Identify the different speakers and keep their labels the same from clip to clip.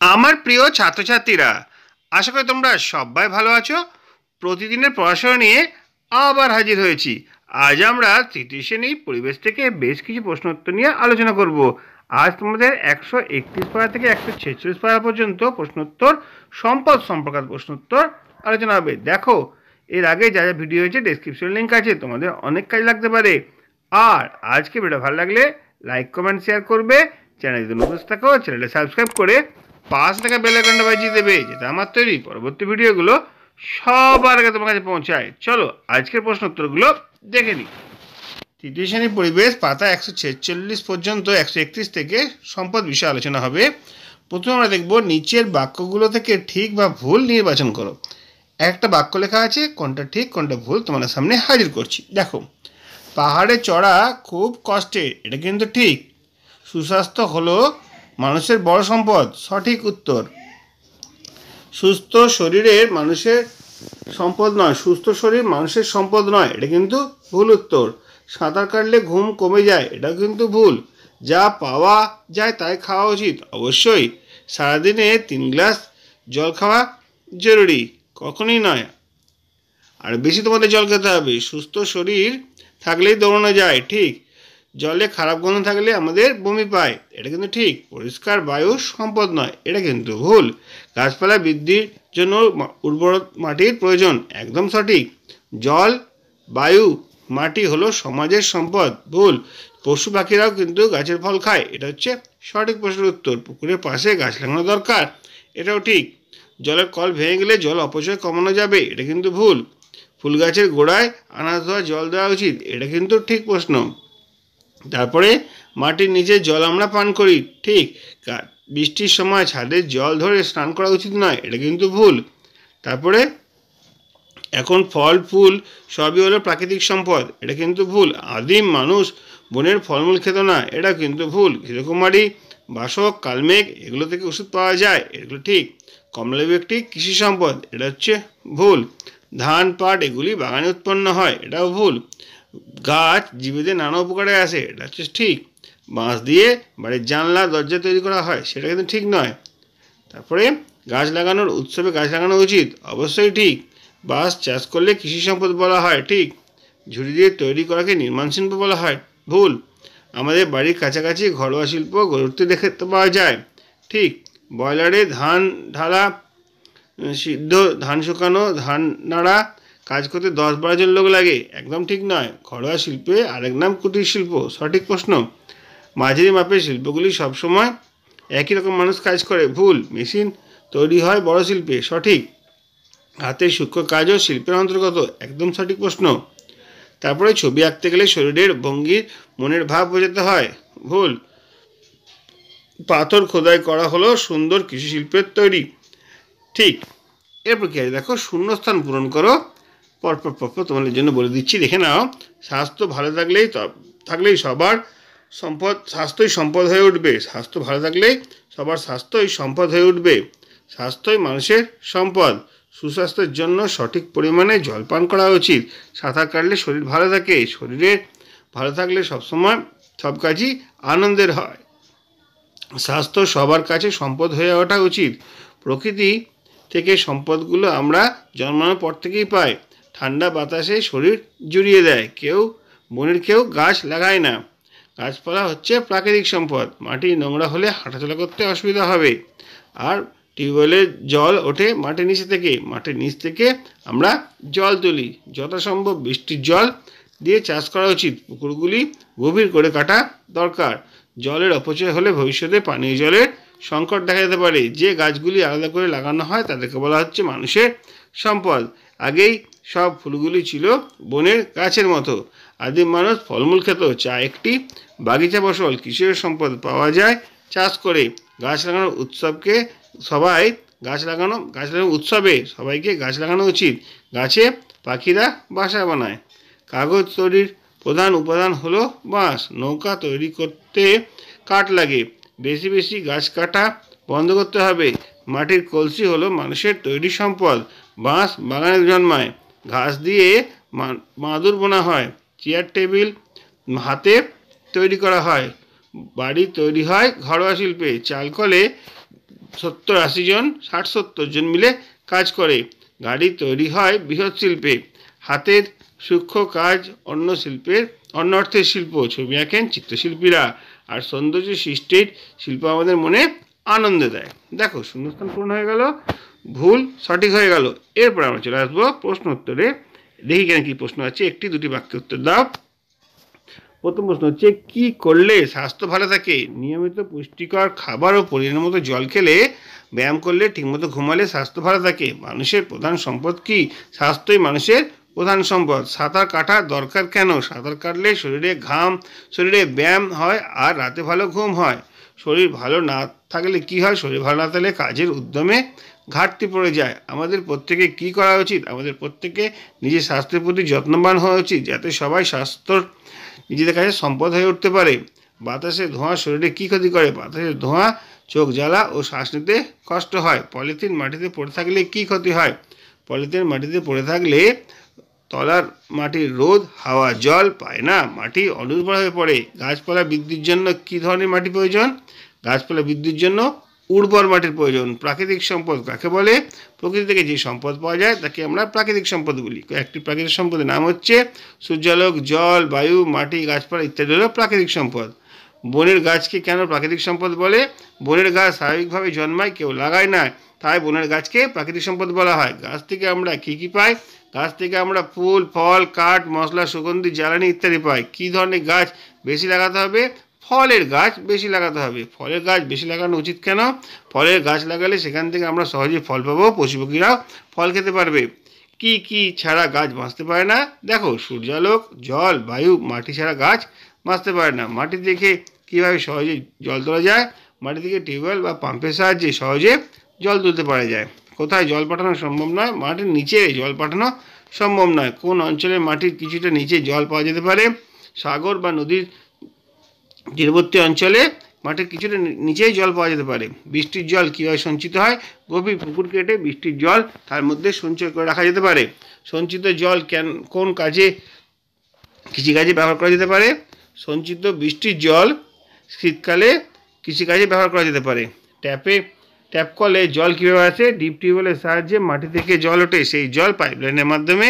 Speaker 1: আমার প্রিয় ছাত্রছাত্রীরা, আশা করি তোমরা সবাই ভালো আছো। প্রতিদিনের পড়াশোনা নিয়ে আবার হাজির হয়েছি। আজ আমরা তৃতীয় শ্রেণী পরিবেশ থেকে বেশ কিছু প্রশ্নোত্তর নিয়ে আলোচনা করব। আজ তোমাদের 131 পারা থেকে 146 পারা পর্যন্ত প্রশ্নোত্তর, সম্পদ সম্পর্কিত প্রশ্নোত্তর আলোচনা হবে। দেখো, এর আগে যা যা ভিডিও হয়েছে ডেসক্রিপশন লিঙ্ক আছে, তোমাদের অনেক কাজ লাগতে পারে। আর আজকে ভিডিও ভালো লাগলে লাইক কমেন্ট শেয়ার করবে। চ্যানেল যদি নতুন থাকো চ্যানেলটা সাবস্ক্রাইব করে পাশ থাকা বেল আইকনটা বাজিয়ে দেবে, যেটা আমার তৈরি পরবর্তী ভিডিওগুলো সবার আগে তোমার কাছে পৌঁছায়। চলো আজকের প্রশ্ন উত্তরগুলো দেখে নিই। তৃতীয় শ্রেণীর পরিবেশ পাতা 146 পর্যন্ত 131 থেকে সম্পদ বিষয়ে আলোচনা হবে। প্রথমে আমরা দেখব নিচের বাক্যগুলো থেকে ঠিক বা ভুল নির্বাচন করো। একটা বাক্য লেখা আছে, কোনটা ঠিক কোনটা ভুল তোমাদের সামনে হাজির করছি। দেখো, পাহাড়ে চড়া খুব কষ্টের, এটা কিন্তু ঠিক। সুস্বাস্থ্য হলো মানুষের বড় সম্পদ, সঠিক উত্তর। সুস্থ শরীরের মানুষের সম্পদ নয়, সুস্থ শরীর মানুষের সম্পদ নয়, এটা কিন্তু ভুল উত্তর। সাঁতার কাটলে ঘুম কমে যায়, এটা কিন্তু ভুল। যা পাওয়া যায় তাই খাওয়া উচিত, অবশ্যই। সারাদিনে 3 গ্লাস জল খাওয়া জরুরি, কখনোই নয়। আর বেশি তোমাদের জল খেতে হবে। সুস্থ শরীর থাকলেই দৌড়ানো যায়, ঠিক। জলে খারাপ গন্ধ থাকলে আমাদের বমি পায়, এটা কিন্তু ঠিক। পরিষ্কার বায়ু সম্পদ নয়, এটা কিন্তু ভুল। গাছপালা বৃদ্ধির জন্য উর্বর মাটির প্রয়োজন, একদম সঠিক। জল, বায়ু, মাটি হলো সমাজের সম্পদ, ভুল। পশু পাখিরাও কিন্তু গাছের ফল খায়, এটা হচ্ছে সঠিক প্রশ্নের উত্তর। পুকুরের পাশে গাছ লাগানো দরকার, এটাও ঠিক। জলের কল ভেঙে গেলে জল অপচয় কমানো যাবে, এটা কিন্তু ভুল। ফুল গাছের গোড়ায় আনাজ ধোয়া জল দেওয়া উচিত, এটা কিন্তু ঠিক প্রশ্ন। তারপরে মাটির নিচে জল আমরা পান করি, ঠিক। বৃষ্টির সময় ছাদের জল ধরে স্নান করা উচিত নয়, এটা কিন্তু ভুল। তারপরে এখন ফল ফুল সবই হলো প্রাকৃতিক সম্পদ, এটা কিন্তু ভুল। আদিম মানুষ বনের ফলমূল খেত না, এটা কিন্তু ভুল। ঘৃতকুমারী, বাসক, কালমেঘ এগুলো থেকে ওষুধ পাওয়া যায়, এগুলো ঠিক। কমলালেবু একটি কৃষি সম্পদ, এটা হচ্ছে ভুল। ধান, পাট এগুলি বাগানে উৎপন্ন হয়, এটাও ভুল। গাছ জীবীদের নানা উপকারে আসে, এটা হচ্ছে ঠিক। বাঁশ দিয়ে বাড়ির জানলা দরজা তৈরি করা হয়, সেটা কিন্তু ঠিক নয়। তারপরে গাছ লাগানোর উৎসবে গাছ লাগানো উচিত, অবশ্যই ঠিক। বাঁশ চাষ করলে কৃষি সম্পদ বলা হয়, ঠিক। ঝুড়ি দিয়ে তৈরি করাকে নির্মাণ শিল্প বলা হয়, ভুল। আমাদের বাড়ির কাছাকাছি ঘরোয়া শিল্প গড়ে উঠতে দেখতে পাওয়া যায়, ঠিক। বয়লারে ধান ঢালা, সিদ্ধ ধান শুকানো, ধান নাড়া কাজ করতে 10-12 জন লোক লাগে, একদম ঠিক নয়। ঘরোয়া শিল্পে আরেক নাম কুটির শিল্প, সঠিক প্রশ্ন। মাঝারি মাপের শিল্পগুলি সবসময় একই রকম মানুষ কাজ করে, ভুল। মেশিন তৈরি হয় বড় শিল্পে, সঠিক। হাতের সূক্ষ্ম কাজও শিল্পের অন্তর্গত, একদম সঠিক প্রশ্ন। তারপরে ছবি আঁকতে গেলে শরীরের ভঙ্গির মনের ভাব বোঝাতে হয়, ভুল। পাথর খোদাই করা হলো সুন্দর কৃষি শিল্পের তৈরি, ঠিক। এরপর কি আছে দেখো, শূন্যস্থান পূরণ করো। পরপর তোমাদের জন্য বলে দিচ্ছি, দেখে নাও। স্বাস্থ্য ভালো থাকলেই সবার সম্পদ, স্বাস্থ্যই সম্পদ হয়ে উঠবে। স্বাস্থ্য ভালো থাকলেই সবার স্বাস্থ্যই সম্পদ হয়ে উঠবে। স্বাস্থ্যই মানুষের সম্পদ। সুস্বাস্থ্যের জন্য সঠিক পরিমাণে জল পান করা উচিত। সাঁতার কাটলে শরীর ভালো থাকে। শরীরের ভালো থাকলে সবসময় সব কাজই আনন্দের হয়। স্বাস্থ্য সবার কাছে সম্পদ হয়ে ওঠা উচিত। প্রকৃতি থেকে সম্পদগুলো আমরা জন্মানোর পর থেকেই পাই। ঠান্ডা বাতাসে শরীর জুড়িয়ে দেয়। বনের কেউ গাছ লাগায় না। গাছপালা হচ্ছে প্রাকৃতিক সম্পদ। মাটি নোংরা হলে হাঁটাচলা করতে অসুবিধা হবে। আর টিউবওয়েলের জল ওঠে মাটির নিচে থেকে। মাটির নিচ থেকে আমরা জল তুলি। যথাসম্ভব বৃষ্টির জল দিয়ে চাষ করা উচিত। পুকুরগুলি গভীর করে কাটা দরকার। জলের অপচয় হলে ভবিষ্যতে পানীয় জলের সংকট দেখা যেতে পারে। যে গাছগুলি আলাদা করে লাগানো হয় তাদেরকে বলা হচ্ছে মানুষের সম্পদ। আগেই সব ফুলগুলি ছিল বনের গাছের মতো। আদিম মানুষ ফলমূল খেত। চা একটি বাগিচা ফসল। কৃষির সম্পদ পাওয়া যায় চাষ করে। গাছ লাগানোর উৎসবে সবাইকে গাছ লাগানো উচিত। গাছে পাখিরা বাসা বানায়। কাগজ তৈরির প্রধান উপাদান হলো বাঁশ। নৌকা তৈরি করতে কাঠ লাগে। বেশি বেশি গাছ কাটা বন্ধ করতে হবে। মাটির কলসি হলো মানুষের তৈরি সম্পদ। বাঁশ বাগানে জন্মায়। ঘাস দিয়ে মাদুর বোনা হয়। চেয়ার টেবিল হাতে তৈরি করা হয়। বাড়ি তৈরি হয় ঘরোয়া শিল্পে। চাল কলে 70-80 জন, 60-70 জন মিলে কাজ করে। গাড়ি তৈরি হয় বৃহৎ শিল্পে। হাতের সূক্ষ্ম কাজ অন্য অর্থের শিল্প। ছবি আঁকেন চিত্রশিল্পীরা। আর সৌন্দর্য সৃষ্টির শিল্প আমাদের মনে আনন্দ দেয়। দেখো, শূন্যস্থান পূরণ হয়ে গেল, ভুল সঠিক হয়ে গেল। এরপর আমরা চলে আসবো প্রশ্ন উত্তরে। দেখি কেন কি প্রশ্ন আছে, একটি দুটি বাক্যে উত্তর দাও। প্রথম প্রশ্ন হচ্ছে, কি করলে স্বাস্থ্য ভালো থাকে? নিয়মিত পুষ্টিকর খাবার ও পরিমাণ মতো জল খেলে, ব্যায়াম করলে, ঠিকমতো ঘুমালে স্বাস্থ্য ভালো থাকে। মানুষের প্রধান সম্পদ কি? স্বাস্থ্যই মানুষের প্রধান সম্পদ। সাঁতার কাটা দরকার কেন? সাঁতার কাটলে শরীরে ব্যায়াম হয় আর রাতে ভালো ঘুম হয়। শরীর ভালো না থাকলে কি হয়? শরীর ভালো না থাকলে কাজের উদ্যমে ঘাটতি পড়ে যায়। আমাদের প্রত্যেকে কি করা উচিত? আমাদের প্রত্যেকে নিজের স্বাস্থ্যের প্রতি যত্নবান হওয়া উচিত, যাতে সবাই স্বাস্থ্যর নিজেদের কাছে সম্পদ হয়ে উঠতে পারে। বাতাসের ধোঁয়া শরীরে কী ক্ষতি করে? বাতাসের ধোঁয়া চোখ জ্বালা ও শ্বাস নিতে কষ্ট হয়। পলিথিন মাটিতে পড়ে থাকলে কী ক্ষতি হয়? পলিথিন মাটিতে পড়ে থাকলে তলার মাটির রোদ, হাওয়া, জল পায় না, মাটি অনুর্বর হয়ে পড়ে। গাছপালা বৃদ্ধির জন্য কী ধরনের মাটি প্রয়োজন? গাছপালা বৃদ্ধির জন্য উর্বর মাটির প্রয়োজন। প্রাকৃতিক সম্পদ কাকে বলে? প্রকৃতি থেকে যে সম্পদ পাওয়া যায় তাকে আমরা প্রাকৃতিক সম্পদ বলি। একটি প্রাকৃতিক সম্পদের নাম হচ্ছে সূর্যালোক, জল, বায়ু, মাটি, গাছপালা ইত্যাদি হলো প্রাকৃতিক সম্পদ। বনের গাছকে কেন প্রাকৃতিক সম্পদ বলে? বনের গাছ স্বাভাবিকভাবে জন্মায়, কেউ লাগায় না, তাই বনের গাছকে প্রাকৃতিক সম্পদ বলা হয়। গাছ থেকে আমরা কী পাই? গাছ থেকে আমরা ফুল, ফল, কাঠ, মশলা, সুগন্ধি, জ্বালানি ইত্যাদি পাই। কী ধরনের গাছ বেশি লাগাতে হবে? ফলের গাছ বেশি লাগাতে হবে। ফলের গাছ বেশি লাগানো উচিত কেন? ফলের গাছ লাগালে সেখান থেকে আমরা সহজে ফল পাবো, পশু পাখিরাও ফল খেতে পারবে। কি ছাড়া গাছ বাঁচতে পারে না? দেখো, সূর্যালোক, জল, বায়ু, মাটি ছাড়া গাছ বাঁচতে পারে না। মাটি থেকে কীভাবে সহজে জল তোলা যায়? মাটি থেকে টিউবওয়েল বা পাম্পের সাহায্যে সহজে জল তুলতে পারা যায়। কোথায় জল পাঠানো সম্ভব নয়? মাটির নিচে জল পাঠানো সম্ভব নয়। কোন অঞ্চলে মাটির কিছুটা নিচে জল পাওয়া যেতে পারে? সাগর বা নদীর তীরবর্তী অঞ্চলে মাটির কিছুটা নিচেই জল পাওয়া যেতে পারে। বৃষ্টির জল কীভাবে সঞ্চিত হয়? গভীর পুকুর কেটে বৃষ্টির জল তার মধ্যে সঞ্চয় করে রাখা যেতে পারে। সঞ্চিত জল কোন কাজে, কৃষিকাজে ব্যবহার করা যেতে পারে? সঞ্চিত বৃষ্টির জল শীতকালে কৃষিকাজে ব্যবহার করা যেতে পারে। ট্যাপ কলে জল কীভাবে আসে? ডিপ টিউবওয়েলের সাহায্যে মাটি থেকে জল ওঠে, সেই জল পাইপলাইনের মাধ্যমে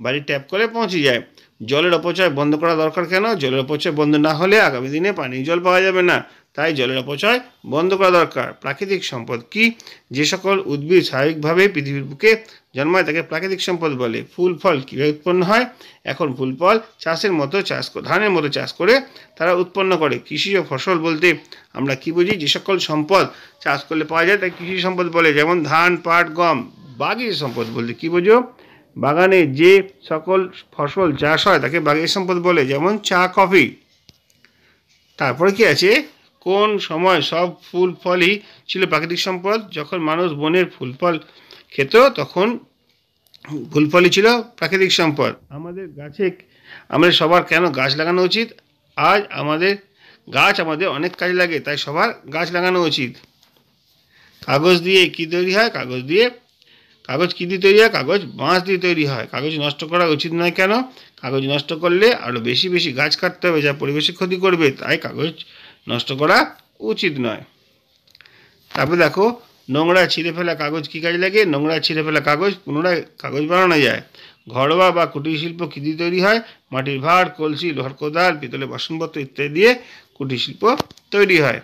Speaker 1: বাড়ির ট্যাপ কলে পৌঁছে যায়। জলের অপচয় বন্ধ করা দরকার কেন? জলের অপচয় বন্ধ না হলে আগামী দিনে পানীয় জল পাওয়া যাবে না, তাই জলের অপচয় বন্ধ করা দরকার। প্রাকৃতিক সম্পদ কি? যে সকল উদ্ভিদ স্বাভাবিকভাবে পৃথিবীর বুকে জন্মায় তাকে প্রাকৃতিক সম্পদ বলে। ফুল ফল কীভাবে উৎপন্ন হয়? এখন ফুল ফল ধানের মতো চাষ করে তারা উৎপন্ন করে। কৃষিজ ফসল বলতে আমরা কি বুঝি? যে সকল সম্পদ চাষ করলে পাওয়া যায় তাই কৃষি সম্পদ বলে, যেমন ধান, পাট, গম। বাগিচা সম্পদ বলতে কি বোঝো? বাগানে যে সকল ফসল চাষ হয় তাকে বাগিচা সম্পদ বলে, যেমন চা, কফি। তারপরে কি আছে? কোন সময় সব ফুল ফলই ছিল প্রাকৃতিক সম্পদ? যখন মানুষ বনের ফুল ফল খেত তখন ফুল ফলই ছিল প্রাকৃতিক সম্পদ। আমাদের সবার কেন গাছ লাগানো উচিত? গাছ আমাদের অনেক কাজে লাগে, তাই সবার গাছ লাগানো উচিত। কাগজ দিয়ে কি তৈরি হয়? কাগজ কি দিয়ে তৈরি হয়? কাগজ বাঁশ দিয়ে তৈরি হয়। কাগজ নষ্ট করা উচিত নয় কেন? কাগজ নষ্ট করলে আরও বেশি গাছ কাটতে হবে, যা পরিবেশের ক্ষতি করবে, তাই কাগজ নষ্ট করা উচিত নয়। তারপরে দেখো, নোংরা ছিঁড়ে ফেলা কাগজ কী কাজে লাগে? নোংরা ছিঁড়ে ফেলা কাগজ পুনরায় কাগজ বানানো যায়। ঘরোয়া বা কুটির শিল্প কী দিয়ে তৈরি হয়? মাটির ভাঁড়, কলসি, লোহার কোদাল, পিতলের বাসনপত্র ইত্যাদি দিয়ে কুটির শিল্প তৈরি হয়।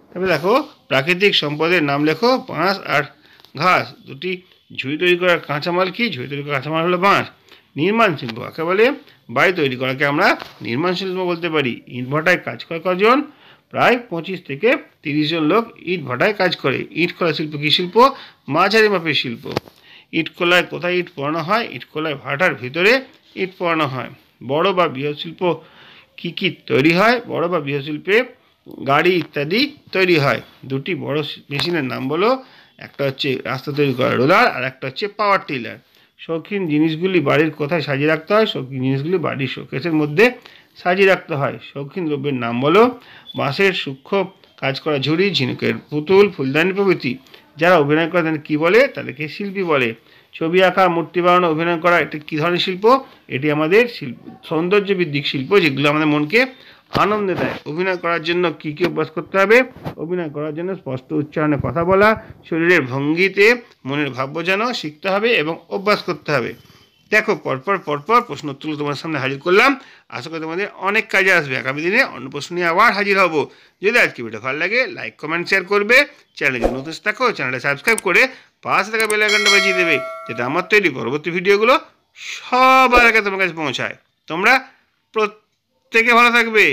Speaker 1: তারপরে দেখো, প্রাকৃতিক সম্পদের নাম লেখো। বাঁশ আর ঘাস। দুটি ঝুড়ি তৈরি করার কাঁচামাল কি? ঝুড়ি তৈরি করার কাঁচামাল হলো বাঁশ। নির্মাণ শিল্প কাকে বলে? বাড়ি তৈরি করাকে আমরা নির্মাণ শিল্প বলতে পারি। ইট ভাটায় কাজ করে কজন? প্রায় 25 থেকে 30 জন লোক ইট ভাটায় কাজ করে। ইট খোলা শিল্প কী শিল্প? মাঝারি মাপের শিল্প। ইটখোলায় কোথায় ইট পোড়ানো হয়? ইটখোলায় ভাটার ভিতরে ইট পোড়ানো হয়। বড় বা বৃহৎ শিল্প কী তৈরি হয়? বড় বা বৃহৎ শিল্পে গাড়ি ইত্যাদি তৈরি হয়। দুটি বড় মেশিনের নাম বলো। একটা হচ্ছে রাস্তা তৈরি করা রোলার, আর একটা হচ্ছে পাওয়ার টিলার। শৌখিন জিনিসগুলি বাড়ির কোথায় সাজিয়ে রাখতে হয়? শৌখিন জিনিসগুলি বাড়ির শোকেসের মধ্যে সাজিয়ে রাখতে হয়। শৌখিন দ্রব্যের নাম বলো। বাঁশের সূক্ষ্ম কাজ করা ঝুড়ি, ঝিনুকের পুতুল, ফুলদানি প্রভৃতি। যারা অভিনয় করে তাদের কী বলে? তাদেরকে শিল্পী বলে। ছবি আঁকা, মূর্তি বানানো, অভিনয় করা, এটি কী ধরনের শিল্প? এটি আমাদের সৌন্দর্য বৃদ্ধিক শিল্প, যেগুলো আমাদের মনকে আনন্দ দেয়। অভিনয় করার জন্য কী কী অভ্যাস করতে হবে? অভিনয় করার জন্য স্পষ্ট উচ্চারণে কথা বলা, শরীরের ভঙ্গিতে মনের ভাব বোঝানো শিখতে হবে এবং অভ্যাস করতে হবে। দেখো পরপর প্রশ্ন উত্তরগুলো তোমার সামনে হাজির করলাম। আশা করি তোমাদের অনেক কাজে আসবে। আগামী দিনে অন্য প্রশ্ন নিয়ে আবার হাজির হব। যদি আজকে ভিডিও ভালো লাগে লাইক কমেন্ট শেয়ার করবে। চ্যানেলে যদি নতুন থাকো চ্যানেলটা সাবস্ক্রাইব করে পাশে থাকা বেল আইকনটা বাজিয়ে দেবে, যাতে আমার তৈরি পরবর্তী ভিডিওগুলো সবার আগে তোমার কাছে পৌঁছায়। তোমরা প্রত্যেকে ভালো থাকবে।